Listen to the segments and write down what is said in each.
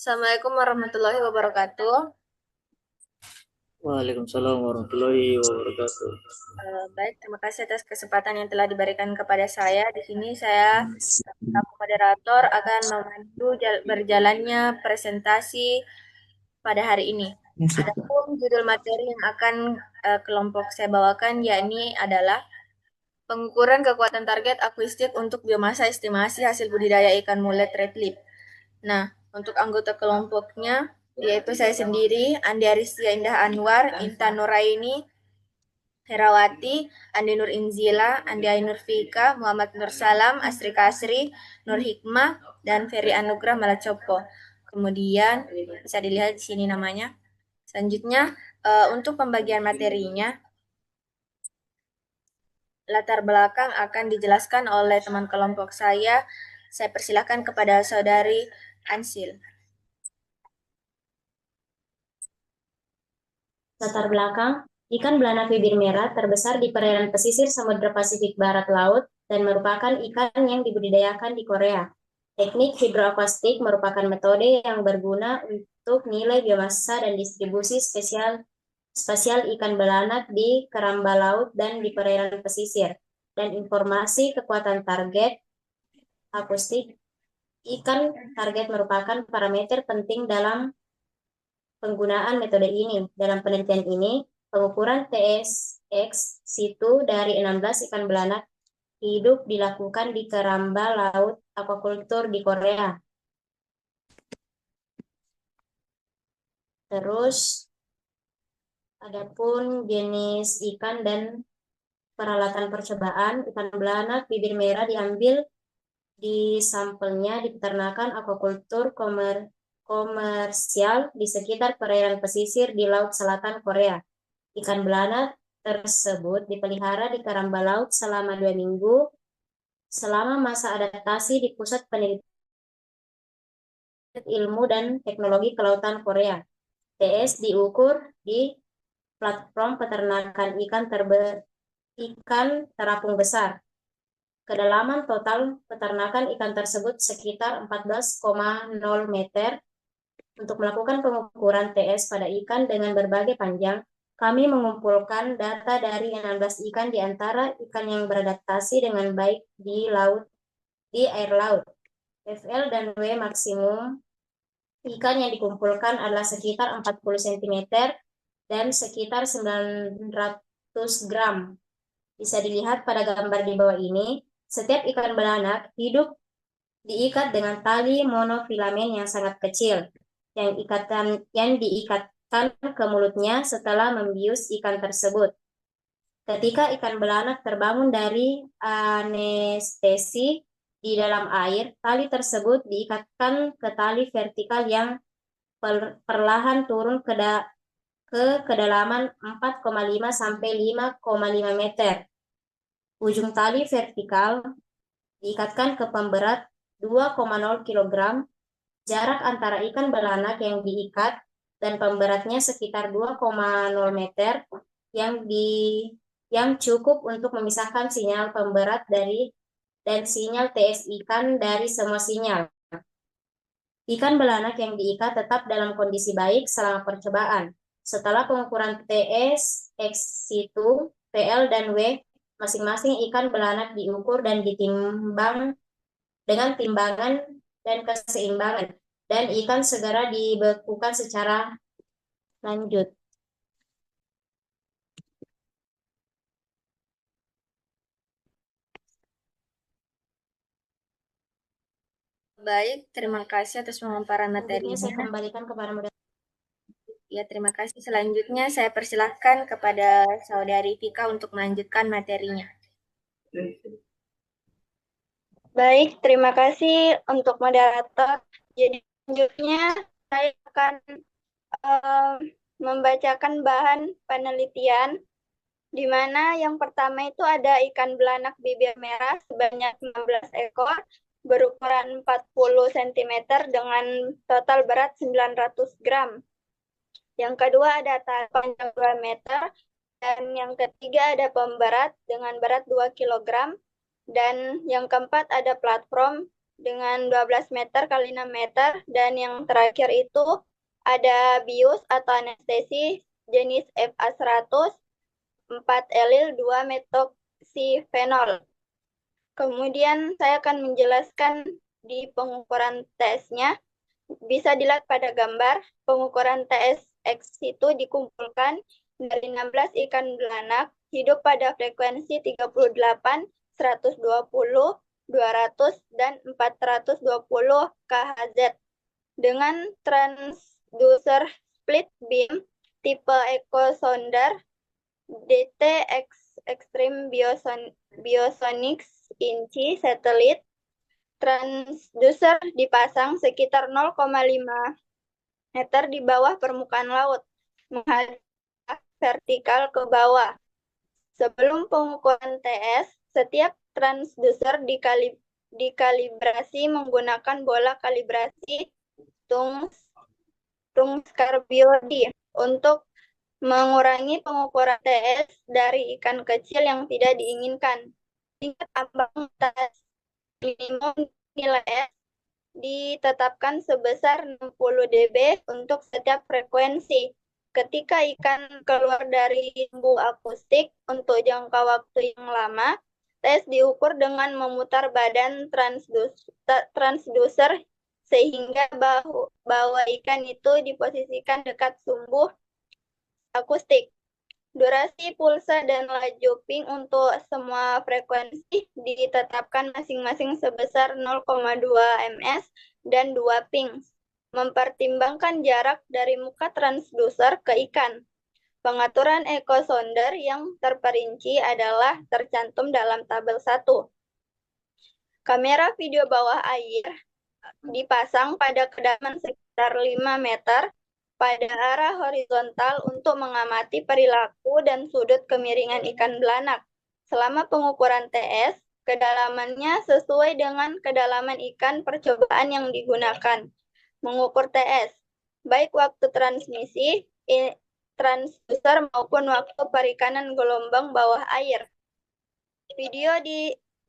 Assalamualaikum warahmatullahi wabarakatuh. Waalaikumsalam warahmatullahi wabarakatuh. Baik, terima kasih atas kesempatan yang telah diberikan kepada saya. Di sini saya selaku moderator akan memandu berjalannya presentasi pada hari ini. Adapun judul materi yang akan kelompok saya bawakan yakni adalah pengukuran kekuatan target akuistik untuk biomasa estimasi hasil budidaya ikan mulet red lip. Nah, untuk anggota kelompoknya yaitu saya sendiri, Andi Aristia Indah Anwar, Intan Nuraini, Herawati, Andi Nur Inzila, Andi Ainur Fika, Muhammad Nur Salam, Asri Kasri, Nur Hikmah, dan Ferry Anugrah Malacopo. Kemudian bisa dilihat di sini namanya. Selanjutnya, untuk pembagian materinya, latar belakang akan dijelaskan oleh teman kelompok saya. Saya persilakan kepada saudari Ansil. Latar belakang, ikan belanak bibir merah terbesar di perairan pesisir Samudra Pasifik Barat Laut dan merupakan ikan yang dibudidayakan di Korea. Teknik hidroakustik merupakan metode yang berguna untuk nilai biomasa dan distribusi spasial ikan belanak di keramba laut dan di perairan pesisir, dan informasi kekuatan target akustik ikan target merupakan parameter penting dalam penggunaan metode ini. Dalam penelitian ini, pengukuran TSX situ dari 16 ikan belanak hidup dilakukan di keramba laut aquaculture di Korea. Terus, adapun jenis ikan dan peralatan percobaan, ikan belanak bibir merah diambil di sampelnya di peternakan aquaculture komersial di sekitar perairan pesisir di Laut Selatan Korea. Ikan belanak tersebut dipelihara di keramba laut selama 2 minggu selama masa adaptasi di Pusat Penelitian Ilmu dan Teknologi Kelautan Korea. TS diukur di platform peternakan ikan terapung besar. Kedalaman total peternakan ikan tersebut sekitar 14,0 meter. Untuk melakukan pengukuran TS pada ikan dengan berbagai panjang, kami mengumpulkan data dari 16 ikan di antara ikan yang beradaptasi dengan baik di air laut. FL dan W maksimum ikan yang dikumpulkan adalah sekitar 40 cm dan sekitar 900 gram. Bisa dilihat pada gambar di bawah ini, setiap ikan belanak hidup diikat dengan tali monofilamen yang sangat kecil, yang diikatkan ke mulutnya setelah membius ikan tersebut. Ketika ikan belanak terbangun dari anestesi di dalam air, tali tersebut diikatkan ke tali vertikal yang perlahan turun ke kedalaman 4,5 sampai 5,5 meter. Ujung tali vertikal diikatkan ke pemberat 2,0 kg. Jarak antara ikan belanak yang diikat dan pemberatnya sekitar 2,0 meter yang cukup untuk memisahkan sinyal pemberat dan sinyal TS ikan dari semua sinyal. Ikan belanak yang diikat tetap dalam kondisi baik selama percobaan. Setelah pengukuran TS, X situ, PL, dan W, masing-masing ikan belanak diukur dan ditimbang dengan timbangan dan keseimbangan, dan ikan segera dibekukan secara lanjut. Baik, terima kasih atas pemaparan materinya. Saya kembalikan kepada moderator. Ya, terima kasih. Selanjutnya saya persilahkan kepada saudari Vika untuk melanjutkan materinya. Baik, terima kasih untuk moderator. Jadi selanjutnya saya akan membacakan bahan penelitian, di mana yang pertama itu ada ikan belanak bibir merah sebanyak 15 ekor berukuran 40 cm dengan total berat 900 gram. Yang kedua ada panjang 2 meter, dan yang ketiga ada pemberat dengan berat 2 kg, dan yang keempat ada platform dengan 12 meter kali 6 meter, dan yang terakhir itu ada bius atau anestesi jenis FA100 4-elil 2 metoksifenol. Kemudian saya akan menjelaskan di pengukuran TS-nya. Bisa dilihat pada gambar, pengukuran TSX itu dikumpulkan dari 16 ikan belanak hidup pada frekuensi 38, 120, 200, dan 420 kHz dengan transducer split beam tipe Echo Sounder DT Extreme Biosonics Inci Satelit. Transducer dipasang sekitar 0,5 meter di bawah permukaan laut, menghadap vertikal ke bawah. Sebelum pengukuran TS, setiap transducer dikalibrasi menggunakan bola kalibrasi Tungscarbiodi untuk mengurangi pengukuran TS dari ikan kecil yang tidak diinginkan. Tingkat ambang batas minimum nilai S ditetapkan sebesar 60 dB untuk setiap frekuensi. Ketika ikan keluar dari sumbu akustik untuk jangka waktu yang lama, tes diukur dengan memutar badan transducer sehingga bawah ikan itu diposisikan dekat sumbu akustik. Durasi pulsa dan laju ping untuk semua frekuensi ditetapkan masing-masing sebesar 0,2 ms dan 2 ping. Mempertimbangkan jarak dari muka transducer ke ikan. Pengaturan echo sounder yang terperinci adalah tercantum dalam tabel 1. Kamera video bawah air dipasang pada kedalaman sekitar 5 meter pada arah horizontal untuk mengamati perilaku dan sudut kemiringan ikan belanak. Selama pengukuran TS, kedalamannya sesuai dengan kedalaman ikan percobaan yang digunakan. Mengukur TS, baik waktu transmisi, transducer maupun waktu perikanan gelombang bawah air. Video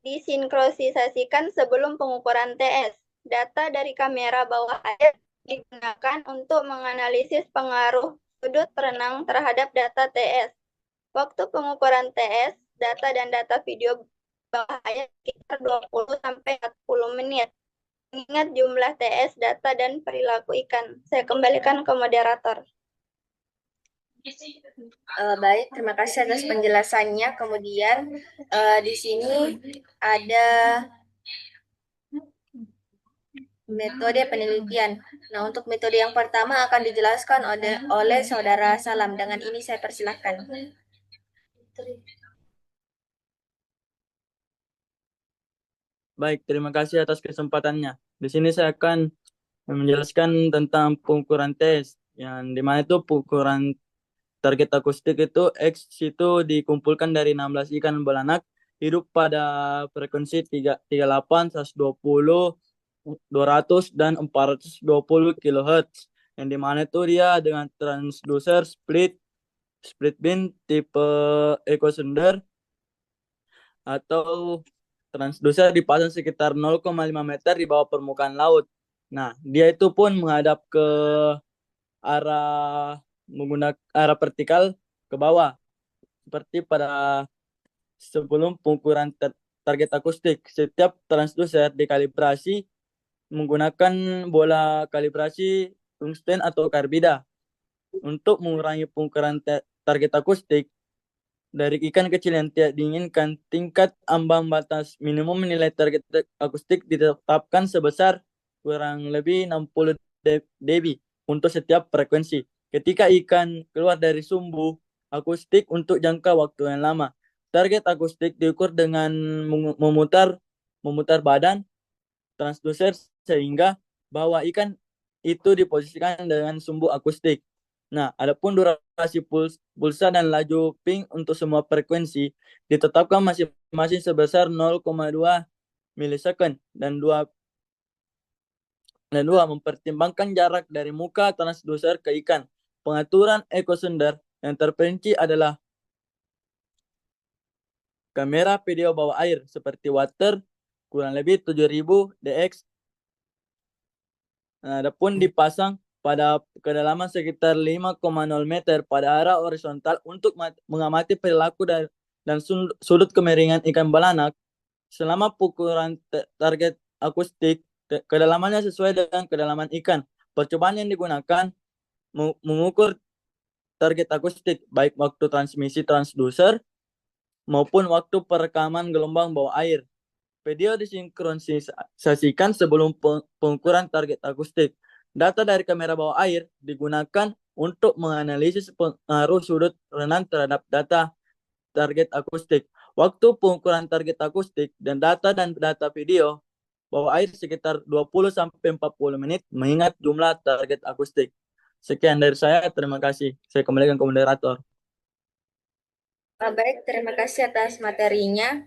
disinkronisasikan sebelum pengukuran TS. Data dari kamera bawah air digunakan untuk menganalisis pengaruh sudut renang terhadap data TS. Waktu pengukuran TS, data dan data video bawah air sekitar 20-40 menit. Ingat jumlah TS, data, dan perilaku ikan. Saya kembalikan ke moderator. Baik, terima kasih atas penjelasannya. Kemudian di sini ada metode penelitian. Nah, untuk metode yang pertama akan dijelaskan oleh Saudara Salam. Dengan ini saya persilahkan. Baik, terima kasih atas kesempatannya. Di sini saya akan menjelaskan tentang pengukuran tes, yang dimana itu pengukuran target akustik itu X itu dikumpulkan dari 16 ikan belanak hidup pada frekuensi 38, 120, 200, dan 420 kHz. Yang dimana itu dia dengan transducer split beam tipe Echo Sounder atau transducer dipasang sekitar 0,5 meter di bawah permukaan laut. Nah, dia itu pun menghadap ke arah menggunakan arah vertikal ke bawah seperti pada sebelum pengukuran target akustik. Setiap transducer dikalibrasi menggunakan bola kalibrasi tungsten atau karbida untuk mengurangi pengukuran target akustik dari ikan kecil yang tidak diinginkan. Tingkat ambang batas minimum nilai target akustik ditetapkan sebesar kurang lebih 60 dB untuk setiap frekuensi. Ketika ikan keluar dari sumbu akustik untuk jangka waktu yang lama, target akustik diukur dengan memutar badan transducer sehingga bawah ikan itu diposisikan dengan sumbu akustik. Nah, adapun durasi pulsa dan laju ping untuk semua frekuensi ditetapkan masing-masing sebesar 0,2 milisecond dan 2 mempertimbangkan jarak dari muka transducer ke ikan. Pengaturan echo sounder yang terperinci adalah kamera video bawah air seperti water kurang lebih 7000 DX Adapun dipasang pada kedalaman sekitar 5,0 meter pada arah horizontal untuk mengamati perilaku dan sudut kemiringan ikan belanak. Selama pengukuran target akustik, kedalamannya sesuai dengan kedalaman ikan. Percobaan yang digunakan mengukur target akustik, baik waktu transmisi transducer maupun waktu perekaman gelombang bawah air. Video disinkronisasikan sebelum pengukuran target akustik. Data dari kamera bawah air digunakan untuk menganalisis pengaruh sudut renang terhadap data target akustik. Waktu pengukuran target akustik dan data video bawah air sekitar 20-40 menit mengingat jumlah target akustik. Sekian dari saya, terima kasih. Saya kembalikan ke moderator. Baik, terima kasih atas materinya.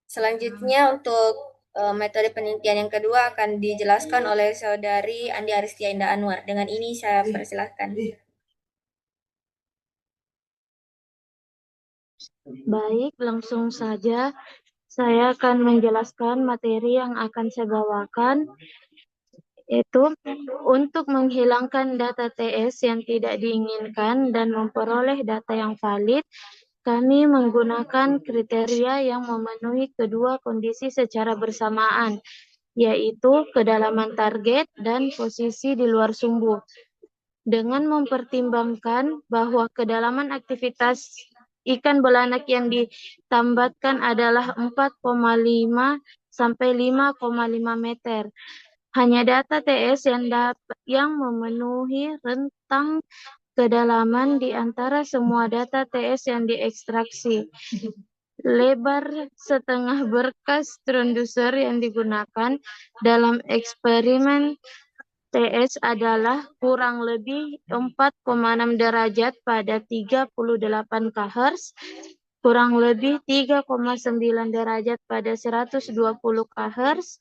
Selanjutnya untuk metode penelitian yang kedua akan dijelaskan oleh Saudari Andi Aristia Indah Anwar. Dengan ini saya persilahkan. Baik, langsung saja saya akan menjelaskan materi yang akan saya bawakan, yaitu untuk menghilangkan data TS yang tidak diinginkan dan memperoleh data yang valid. Kami menggunakan kriteria yang memenuhi kedua kondisi secara bersamaan, yaitu kedalaman target dan posisi di luar sumbu. Dengan mempertimbangkan bahwa kedalaman aktivitas ikan belanak yang ditambatkan adalah 4,5 sampai 5,5 meter. Hanya data TS yang memenuhi rentang kedalaman di antara semua data TS yang diekstraksi. Lebar setengah berkas transducer yang digunakan dalam eksperimen TS adalah kurang lebih 4,6 derajat pada 38 kHz, kurang lebih 3,9 derajat pada 120 kHz,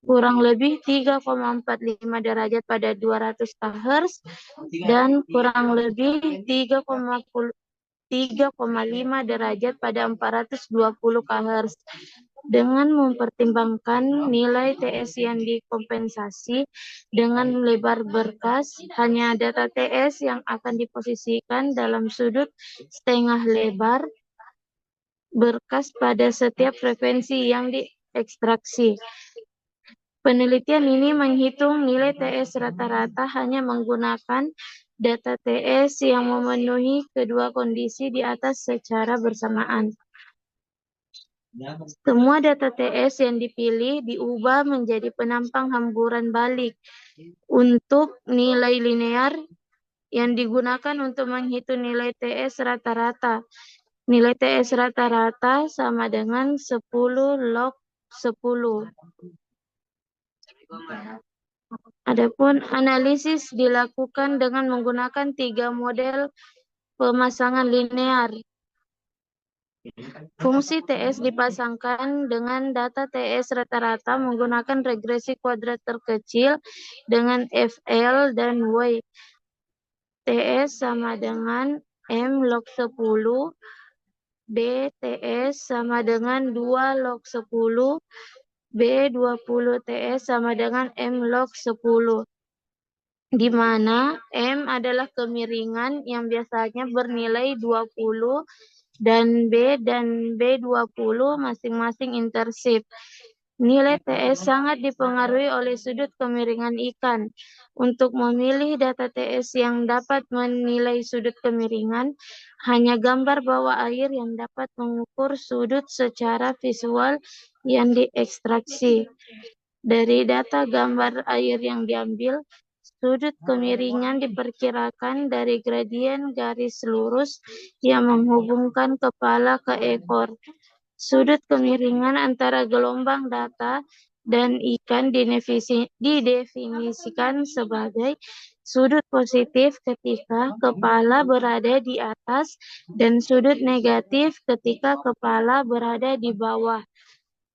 kurang lebih 3,45 derajat pada 200 kHz, dan kurang lebih 3,5 derajat pada 420 kHz. Dengan mempertimbangkan nilai TS yang dikompensasi dengan lebar berkas, hanya data TS yang akan diposisikan dalam sudut setengah lebar berkas pada setiap frekuensi yang diekstraksi. Penelitian ini menghitung nilai TS rata-rata hanya menggunakan data TS yang memenuhi kedua kondisi di atas secara bersamaan. Semua data TS yang dipilih diubah menjadi penampang hamburan balik untuk nilai linear yang digunakan untuk menghitung nilai TS rata-rata. Nilai TS rata-rata sama dengan 10 log 10. Adapun analisis dilakukan dengan menggunakan 3 model pemasangan linear. Fungsi TS dipasangkan dengan data TS rata-rata menggunakan regresi kuadrat terkecil dengan FL dan Y. TS sama dengan M log 10, B TS sama dengan 2 log 10, B 20 TS sama dengan M log 10. Di mana M adalah kemiringan yang biasanya bernilai 20 dan B20 masing-masing intersect. Nilai TS sangat dipengaruhi oleh sudut kemiringan ikan. Untuk memilih data TS yang dapat menilai sudut kemiringan, hanya gambar bawah air yang dapat mengukur sudut secara visual yang diekstraksi. Dari data gambar air yang diambil, sudut kemiringan diperkirakan dari gradien garis lurus yang menghubungkan kepala ke ekor. Sudut kemiringan antara gelombang data dan ikan didefinisikan sebagai sudut positif ketika kepala berada di atas dan sudut negatif ketika kepala berada di bawah.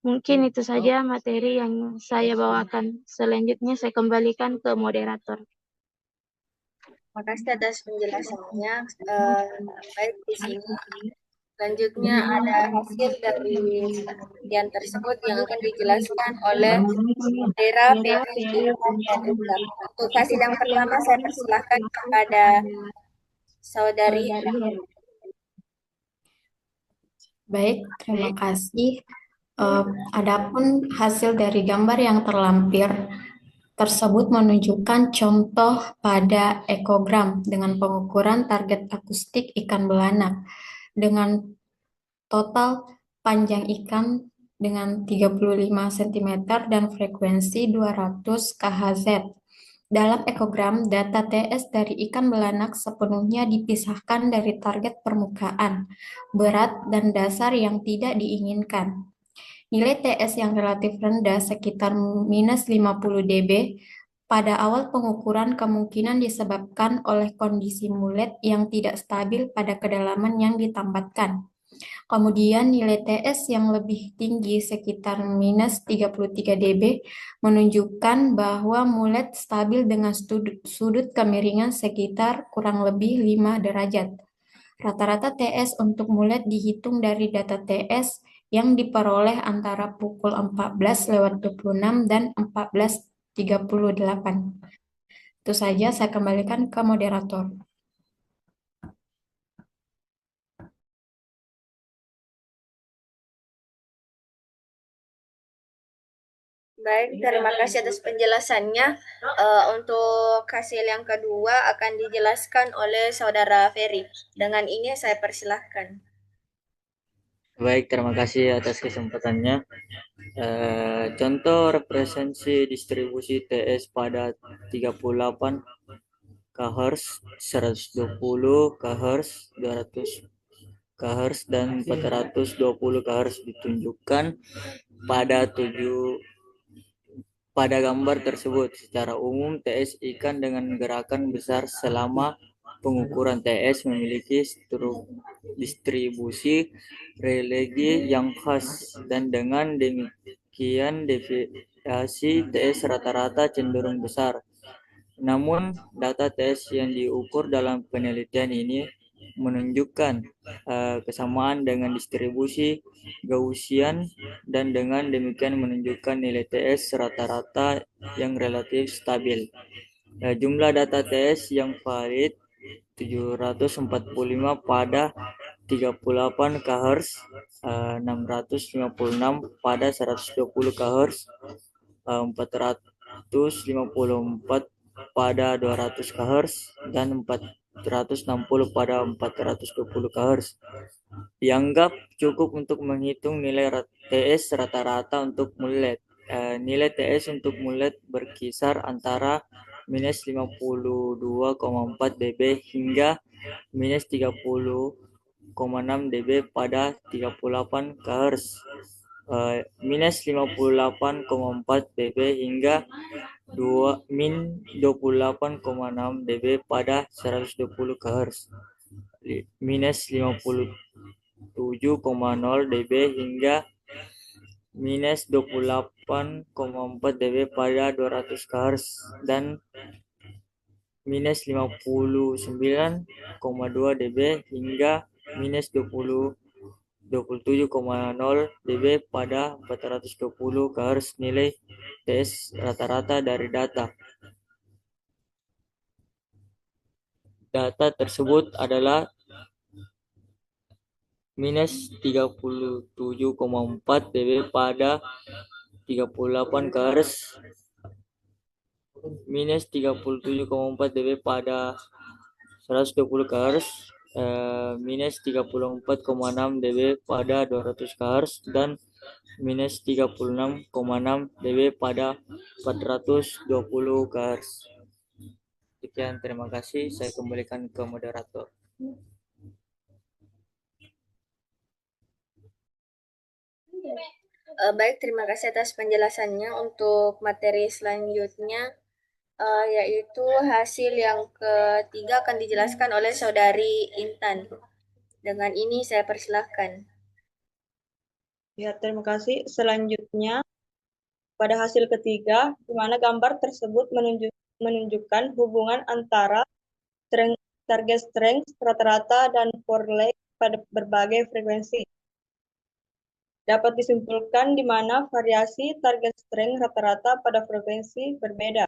Mungkin itu saja materi yang saya bawakan. Selanjutnya saya kembalikan ke moderator. Terima kasih atas penjelasannya. Baik, di sini Selanjutnya ada hasil dari penelitian tersebut yang akan dijelaskan oleh Dera, Ferry, Ilham, dan Rizal. Untuk hasil yang pertama saya persilahkan kepada Saudari Hera. Baik, terima kasih. Adapun hasil dari gambar yang terlampir tersebut menunjukkan contoh pada ekogram dengan pengukuran target akustik ikan belanak dengan total panjang ikan dengan 35 cm dan frekuensi 200 kHz. Dalam ekogram, data TS dari ikan belanak sepenuhnya dipisahkan dari target permukaan, berat, dan dasar yang tidak diinginkan. Nilai TS yang relatif rendah sekitar minus 50 dB pada awal pengukuran kemungkinan disebabkan oleh kondisi mulet yang tidak stabil pada kedalaman yang ditambahkan. Kemudian nilai TS yang lebih tinggi sekitar minus 33 dB menunjukkan bahwa mulet stabil dengan sudut kemiringan sekitar kurang lebih 5 derajat. Rata-rata TS untuk mulet dihitung dari data TS yang diperoleh antara pukul 14.26 dan 14.38. Itu saja, saya kembalikan ke moderator. Baik, terima kasih atas penjelasannya. Untuk hasil yang kedua akan dijelaskan oleh Saudara Ferry. Dengan ini saya persilahkan. Baik, terima kasih atas kesempatannya. Contoh representasi distribusi TS pada 38 kHz, 120 kHz, 200 kHz, dan 420 kHz ditunjukkan pada gambar tersebut. Secara umum, TS ikan dengan gerakan besar selama pengukuran TS memiliki distribusi religi yang khas, dan dengan demikian deviasi TS rata-rata cenderung besar. Namun, data TS yang diukur dalam penelitian ini menunjukkan kesamaan dengan distribusi Gaussian, dan dengan demikian menunjukkan nilai TS rata-rata yang relatif stabil. Jumlah data TS yang valid 745 pada 38 kHz, 656 pada 120 kHz, 454 pada 200 kHz, dan 460 pada 420 kHz. Dianggap cukup untuk menghitung nilai TS rata-rata untuk mulet. Nilai TS untuk mulet berkisar antara minus 52,4 dB hingga minus 30,6 dB pada 38 kHz. Minus 58,4 dB hingga min 28,6 dB pada 120 kHz. Minus 57,0 dB hingga minus 28,4 dB pada 200 kHz, dan minus 59,2 dB hingga minus 27,0 dB pada 420 kHz. Nilai TS rata-rata dari data tersebut adalah minus 37,4 dB pada 38 kHz, minus 37,4 dB pada 120 kHz, minus 34,6 dB pada 200 kHz, dan minus 36,6 dB pada 420 kHz. Sekian, terima kasih. Saya kembalikan ke moderator. Baik, terima kasih atas penjelasannya. Untuk materi selanjutnya, yaitu hasil yang ketiga akan dijelaskan oleh Saudari Intan. Dengan ini saya persilahkan. Ya, terima kasih. Selanjutnya, pada hasil ketiga, di mana gambar tersebut menunjukkan hubungan antara target strength rata-rata dan for leg pada berbagai frekuensi. Dapat disimpulkan di mana variasi target strength rata-rata pada frekuensi berbeda.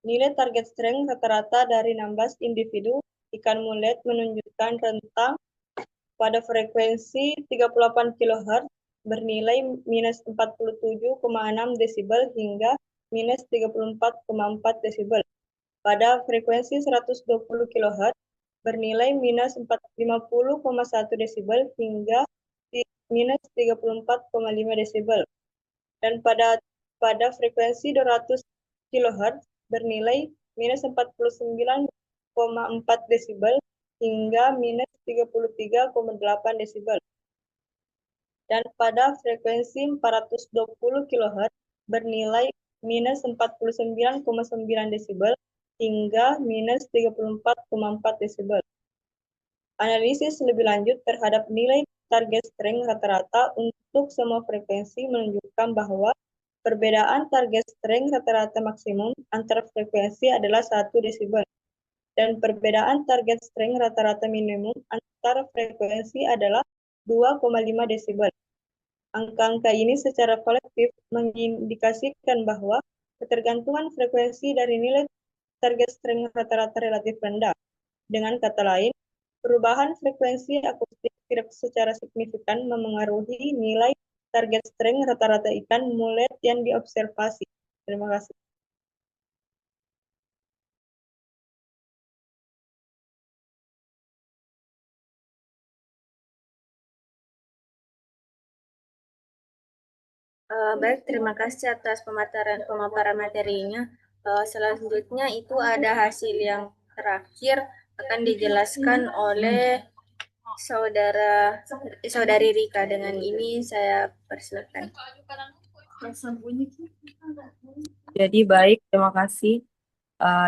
Nilai target strength rata-rata dari 16 individu ikan mulet menunjukkan rentang pada frekuensi 38 kHz bernilai minus 47,6 desibel hingga minus 34,4 desibel. Pada frekuensi 120 kHz bernilai minus 50,1 desibel hingga minus 34,5 desibel. Dan pada frekuensi 200 kHz bernilai minus 49,4 desibel hingga minus 33,8 desibel. Dan pada frekuensi 420 kHz bernilai minus 49,9 desibel hingga minus 34,4 desibel. Analisis lebih lanjut terhadap nilai target strength rata-rata untuk semua frekuensi menunjukkan bahwa perbedaan target strength rata-rata maksimum antar frekuensi adalah 1 desibel. Dan perbedaan target strength rata-rata minimum antar frekuensi adalah 2,5 desibel. Angka-angka ini secara kolektif mengindikasikan bahwa ketergantungan frekuensi dari nilai target strength rata-rata relatif rendah. Dengan kata lain, perubahan frekuensi akustik tidak secara signifikan memengaruhi nilai target strength rata-rata ikan mulet yang diobservasi. Terima kasih. Baik, terima kasih atas pemaparan materinya. Selanjutnya itu ada hasil yang terakhir akan dijelaskan oleh saudari Rika. Dengan ini saya persilakan. Jadi baik, terima kasih.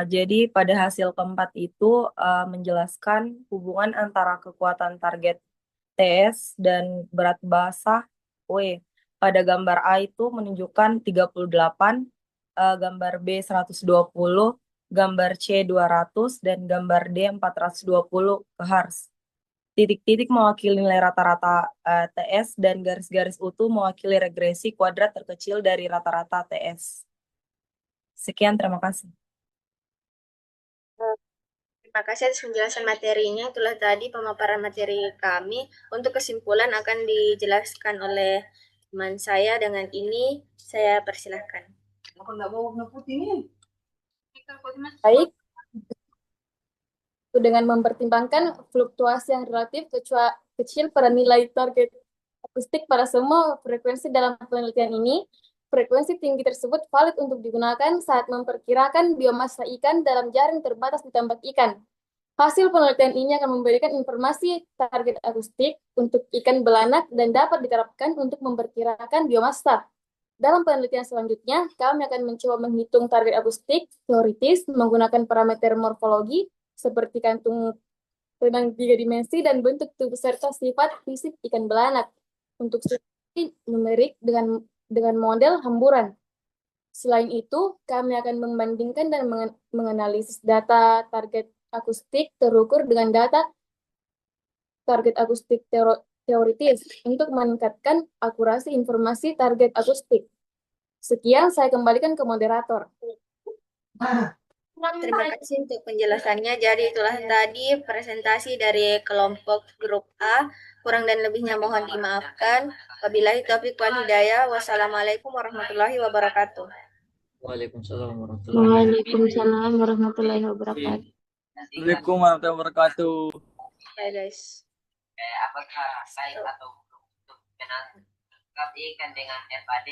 Jadi pada hasil keempat itu menjelaskan hubungan antara kekuatan target TS dan berat basah W. Pada gambar A itu menunjukkan 38, gambar B 120, gambar C 200, dan gambar D 420 kHz. Titik-titik mewakili nilai rata-rata TS dan garis-garis utuh mewakili regresi kuadrat terkecil dari rata-rata TS. Sekian, terima kasih. Terima kasih atas penjelasan materinya. Itulah tadi pemaparan materi kami. Untuk kesimpulan akan dijelaskan oleh teman saya. Dengan ini saya persilahkan. Baik, dengan mempertimbangkan fluktuasi yang relatif kecil pada nilai target akustik pada semua frekuensi dalam penelitian ini, frekuensi tinggi tersebut valid untuk digunakan saat memperkirakan biomasa ikan dalam jaring terbatas di tambak ikan. Hasil penelitian ini akan memberikan informasi target akustik untuk ikan belanak dan dapat diterapkan untuk memperkirakan biomasa. Dalam penelitian selanjutnya, kami akan mencoba menghitung target akustik teoritis menggunakan parameter morfologi seperti kantung renang 3 dimensi dan bentuk tubuh serta sifat fisik ikan belanak untuk studi numerik dengan model hamburan. Selain itu, kami akan membandingkan dan menganalisis data target akustik terukur dengan data target akustik teoritis untuk meningkatkan akurasi informasi target akustik. Sekian, saya kembalikan ke moderator. Terima kasih untuk penjelasannya. Jadi itulah tadi presentasi dari kelompok grup A. Kurang dan lebihnya mohon dimaafkan. Wabillahi taufiq wal hidayah. Wassalamualaikum warahmatullahi wabarakatuh. Waalaikumsalam warahmatullahi Waalaikumsalam warahmatullahi wabarakatuh. Assalamualaikum warahmatullahi wabarakatuh. Bye guys. Apakah saya atau untuk kenal ikan dengan FAD